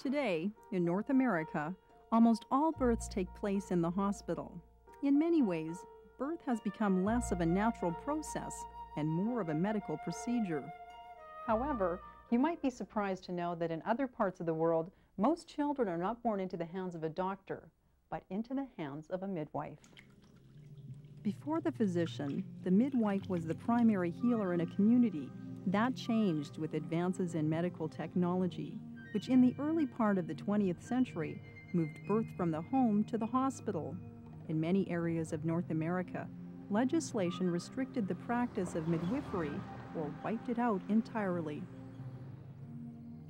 Today, in North America, almost all births take place in the hospital. In many ways, birth has become less of a natural process and more of a medical procedure. However, you might be surprised to know that in other parts of the world, most children are not born into the hands of a doctor, but into the hands of a midwife. Before the physician, the midwife was the primary healer in a community. That changed with advances in medical technology, which in the early part of the 20th century moved birth from the home to the hospital. In many areas of North America, legislation restricted the practice of midwifery or wiped it out entirely.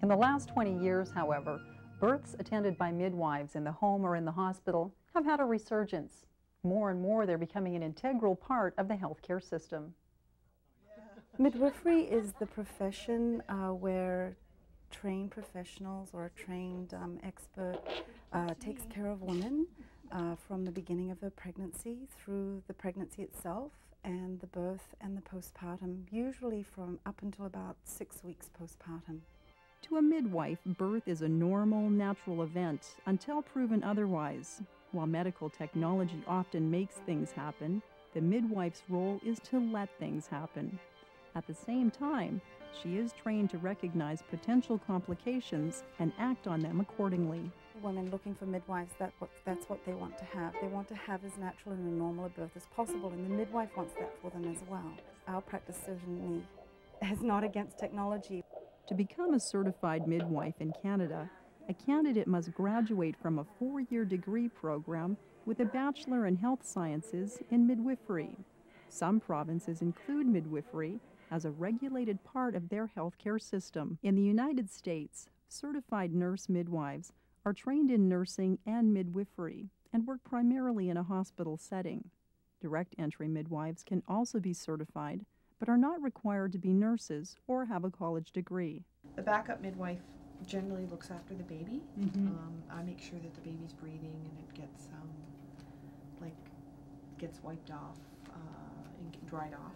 In the last 20 years, however, births attended by midwives in the home or in the hospital have had a resurgence. More and more, they're becoming an integral part of the healthcare system. Midwifery is the profession where trained professionals or a trained expert takes care of women from the beginning of her pregnancy through the pregnancy itself and the birth and the postpartum, usually from up until about 6 weeks postpartum. To a midwife, birth is a normal, natural event until proven otherwise. While medical technology often makes things happen, the midwife's role is to let things happen. At the same time, she is trained to recognize potential complications and act on them accordingly. Women looking for midwives, that's what they want to have. They want to have as natural and a normal a birth as possible, and the midwife wants that for them as well. Our practice certainly is not against technology. To become a certified midwife in Canada, a candidate must graduate from a 4-year degree program with a Bachelor in Health Sciences in midwifery. Some provinces include midwifery as a regulated part of their healthcare system. In the United States, certified nurse midwives are trained in nursing and midwifery and work primarily in a hospital setting. Direct entry midwives can also be certified, but are not required to be nurses or have a college degree. The backup midwife generally looks after the baby. I make sure that the baby's breathing and it gets wiped off and dried off.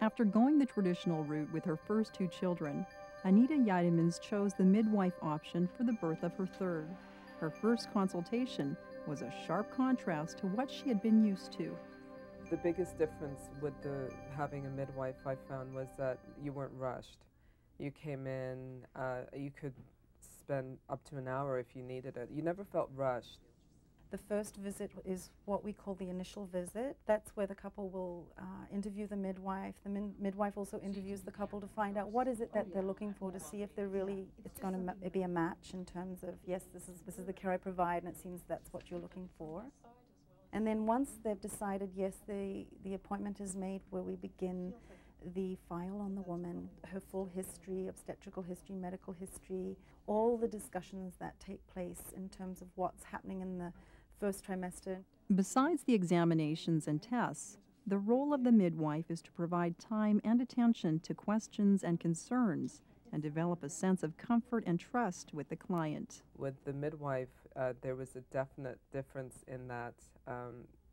After going the traditional route with her first 2 children, Anita Yidemans chose the midwife option for the birth of her third. Her first consultation was a sharp contrast to what she had been used to. The biggest difference with having a midwife I found was that you weren't rushed. You came in, you could spend up to an hour if you needed it. You never felt rushed. The first visit is what we call the initial visit. That's where the couple will interview the midwife. The midwife also interviews the couple to find out what is it that they're looking for, to see if it's going to be a match in terms of, yes, this is the care I provide, and it seems that's what you're looking for. And then once they've decided, yes, the appointment is made, where we begin the file on the woman, her full history, obstetrical history, medical history, all the discussions that take place in terms of what's happening in the first trimester. Besides the examinations and tests, the role of the midwife is to provide time and attention to questions and concerns and develop a sense of comfort and trust with the client. With the midwife, there was a definite difference in that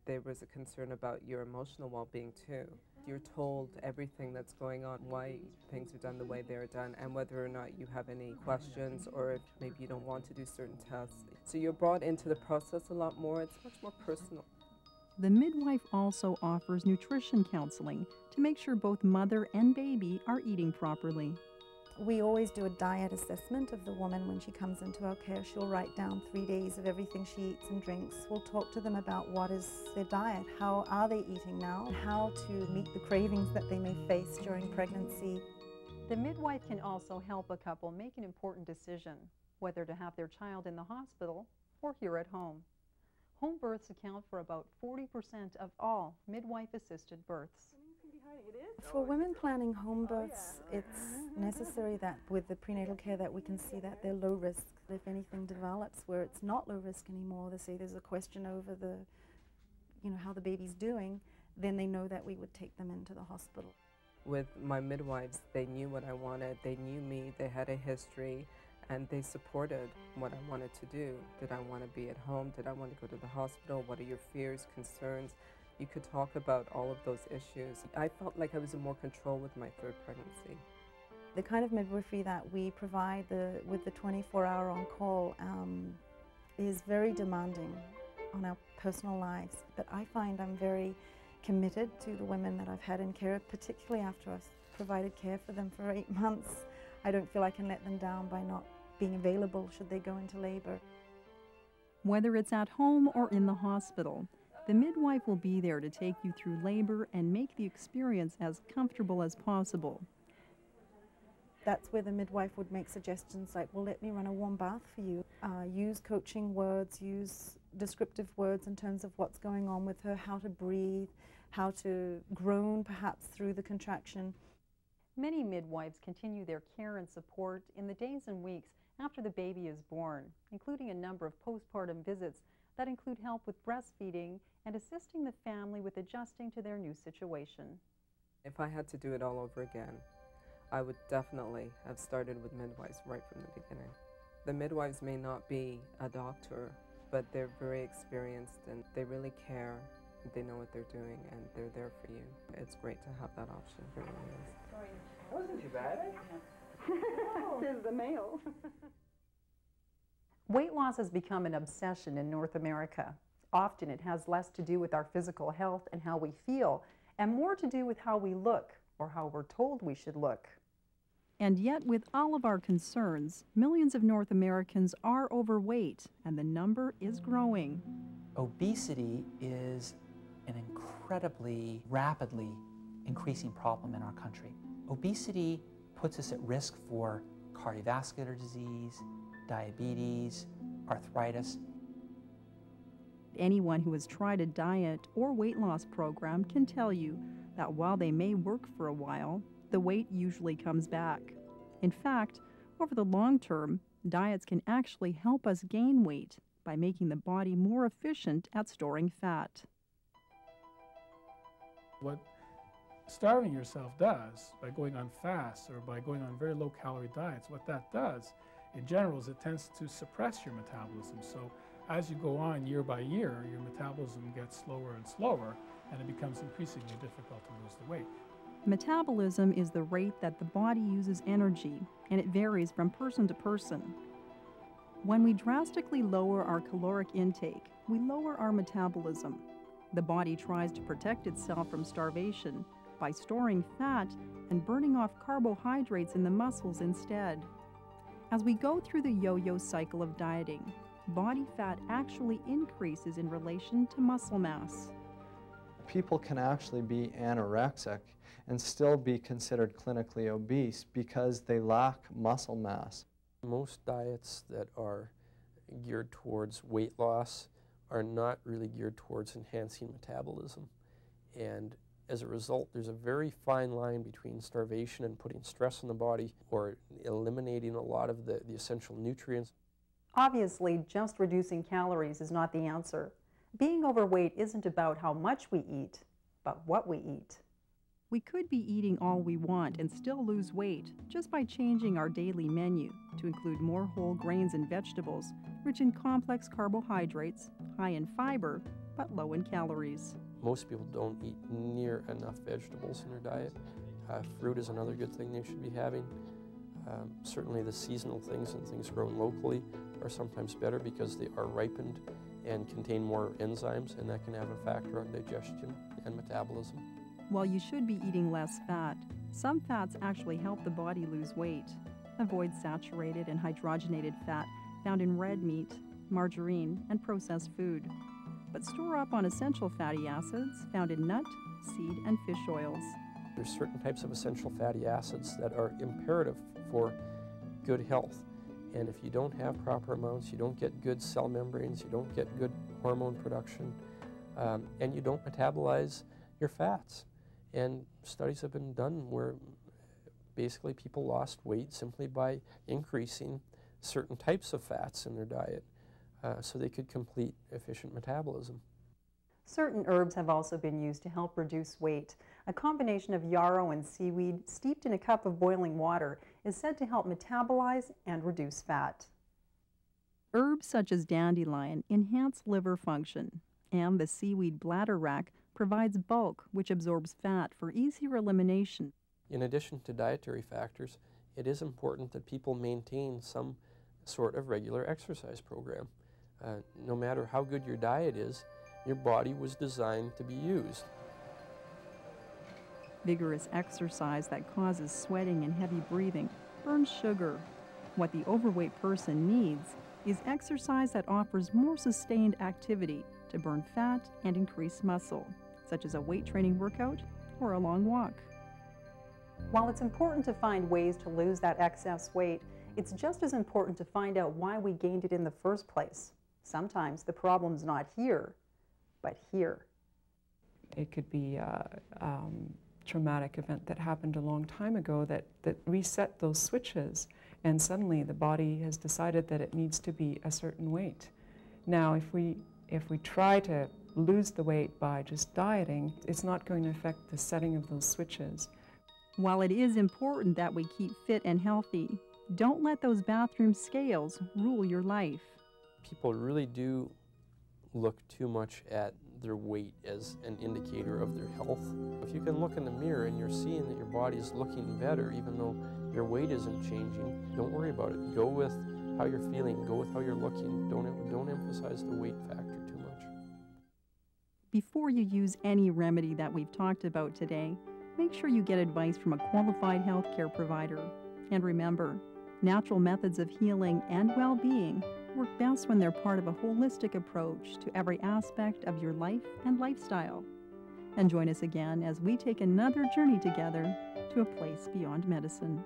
there was a concern about your emotional well-being too. You're told everything that's going on, why things are done the way they're done, and whether or not you have any questions or if maybe you don't want to do certain tests. So you're brought into the process a lot more. It's much more personal. The midwife also offers nutrition counseling to make sure both mother and baby are eating properly. We always do a diet assessment of the woman when she comes into our care. She'll write down 3 days of everything she eats and drinks. We'll talk to them about what is their diet, how are they eating now, how to meet the cravings that they may face during pregnancy. The midwife can also help a couple make an important decision, whether to have their child in the hospital or here at home. Home births account for about 40% of all midwife-assisted births. For women planning home births, it's necessary that with the prenatal care that we can see that they're low risk. If anything develops where it's not low risk anymore, they say there's a question over how the baby's doing, then they know that we would take them into the hospital. With my midwives, they knew what I wanted, they knew me, they had a history, and they supported what I wanted to do. Did I want to be at home? Did I want to go to the hospital? What are your fears, concerns? You could talk about all of those issues. I felt like I was in more control with my third pregnancy. The kind of midwifery that we provide with the 24-hour on-call is very demanding on our personal lives, but I find I'm very committed to the women that I've had in care, particularly after I've provided care for them for 8 months. I don't feel I can let them down by not being available should they go into labor. Whether it's at home or in the hospital, the midwife will be there to take you through labor and make the experience as comfortable as possible. That's where the midwife would make suggestions like, well, let me run a warm bath for you. Use coaching words, use descriptive words in terms of what's going on with her, how to breathe, how to groan perhaps through the contraction. Many midwives continue their care and support in the days and weeks after the baby is born, including a number of postpartum visits that include help with breastfeeding and assisting the family with adjusting to their new situation. If I had to do it all over again, I would definitely have started with midwives right from the beginning. The midwives may not be a doctor, but they're very experienced and they really care. They know what they're doing and they're there for you. It's great to have that option. It really is. Sorry. That wasn't too bad. Here's the mail. Weight loss has become an obsession in North America. Often it has less to do with our physical health and how we feel, and more to do with how we look or how we're told we should look. And yet, with all of our concerns, millions of North Americans are overweight, and the number is growing. Obesity is an incredibly rapidly increasing problem in our country. Obesity puts us at risk for cardiovascular disease, diabetes, arthritis. Anyone who has tried a diet or weight loss program can tell you that while they may work for a while, the weight usually comes back. In fact, over the long term, diets can actually help us gain weight by making the body more efficient at storing fat. What starving yourself does by going on fasts or by going on very low-calorie diets, what that does in general is it tends to suppress your metabolism. So as you go on year by year, your metabolism gets slower and slower, and it becomes increasingly difficult to lose the weight. Metabolism is the rate that the body uses energy, and it varies from person to person. When we drastically lower our caloric intake, we lower our metabolism. The body tries to protect itself from starvation by storing fat and burning off carbohydrates in the muscles instead. As we go through the yo-yo cycle of dieting, body fat actually increases in relation to muscle mass. People can actually be anorexic and still be considered clinically obese because they lack muscle mass. Most diets that are geared towards weight loss are not really geared towards enhancing metabolism. And as a result, there's a very fine line between starvation and putting stress on the body or eliminating a lot of the essential nutrients. Obviously, just reducing calories is not the answer. Being overweight isn't about how much we eat, but what we eat. We could be eating all we want and still lose weight just by changing our daily menu to include more whole grains and vegetables, rich in complex carbohydrates, high in fiber, but low in calories. Most people don't eat near enough vegetables in their diet. Fruit is another good thing they should be having. Certainly the seasonal things and things grown locally are sometimes better because they are ripened and contain more enzymes, and that can have a factor on digestion and metabolism. While you should be eating less fat, some fats actually help the body lose weight. Avoid saturated and hydrogenated fat found in red meat, margarine, and processed food. But store up on essential fatty acids found in nut, seed, and fish oils. There's certain types of essential fatty acids that are imperative for good health. And if you don't have proper amounts, you don't get good cell membranes, you don't get good hormone production, and you don't metabolize your fats. And studies have been done where basically people lost weight simply by increasing certain types of fats in their diet so they could complete efficient metabolism. Certain herbs have also been used to help reduce weight. A combination of yarrow and seaweed steeped in a cup of boiling water is said to help metabolize and reduce fat. Herbs such as dandelion enhance liver function, and the seaweed bladderwrack provides bulk, which absorbs fat for easier elimination. In addition to dietary factors, it is important that people maintain some sort of regular exercise program. No matter how good your diet is, your body was designed to be used. Vigorous exercise that causes sweating and heavy breathing burns sugar. What the overweight person needs is exercise that offers more sustained activity to burn fat and increase muscle, such as a weight training workout or a long walk. While it's important to find ways to lose that excess weight, it's just as important to find out why we gained it in the first place. Sometimes the problem's not here, but here. It could be a traumatic event that happened a long time ago that reset those switches, and suddenly the body has decided that it needs to be a certain weight. Now, if we try to lose the weight by just dieting, it's not going to affect the setting of those switches. While it is important that we keep fit and healthy, don't let those bathroom scales rule your life. People really do look too much at their weight as an indicator of their health. If you can look in the mirror and you're seeing that your body is looking better even though your weight isn't changing, don't worry about it. Go with how you're feeling, go with how you're looking. Don't emphasize the weight factor too much. Before you use any remedy that we've talked about today, make sure you get advice from a qualified healthcare provider. And remember, natural methods of healing and well-being work best when they're part of a holistic approach to every aspect of your life and lifestyle. And join us again as we take another journey together to a place beyond medicine.